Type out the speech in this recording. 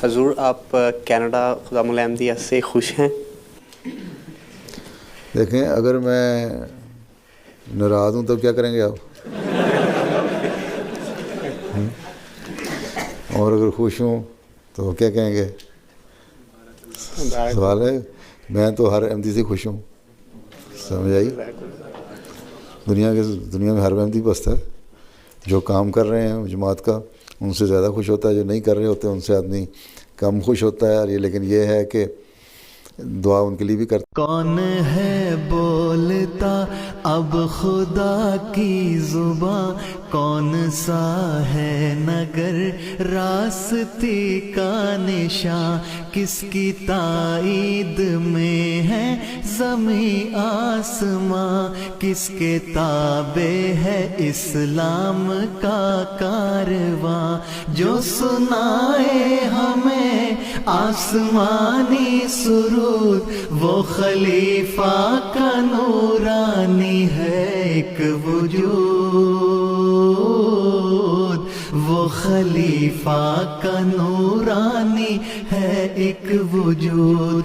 حضور آپ کینیڈا خدام الحمدیہ سے خوش ہیں؟ دیکھیں اگر میں ناراض ہوں تو کیا کریں گے آپ؟ اور اگر خوش ہوں تو کیا کہیں گے؟ سوال ہے. میں تو ہر احمدی سے خوش ہوں. سمجھ آئی؟ دنیا میں ہر احمدی پست ہے. جو کام کر رہے ہیں جماعت کا ان سے زیادہ خوش ہوتا ہے، جو نہیں کر رہے ہوتے ان سے آدمی کم خوش ہوتا ہے. اور یہ لیکن یہ ہے کہ دعا ان کے لیے بھی کرتا. کون ہے بولتا اب خدا کی زباں، کون سا ہے نگر راستے کا نشاں، کس کی تائید میں ہے زمیں آسماں، کس کے تابع ہے اسلام کا کارواں، جو سنائے ہمیں آسمانی سرود، وہ خلیفہ کا نورانی ہے ایک وجود، وہ خلیفہ کا نورانی ہے ایک وجود.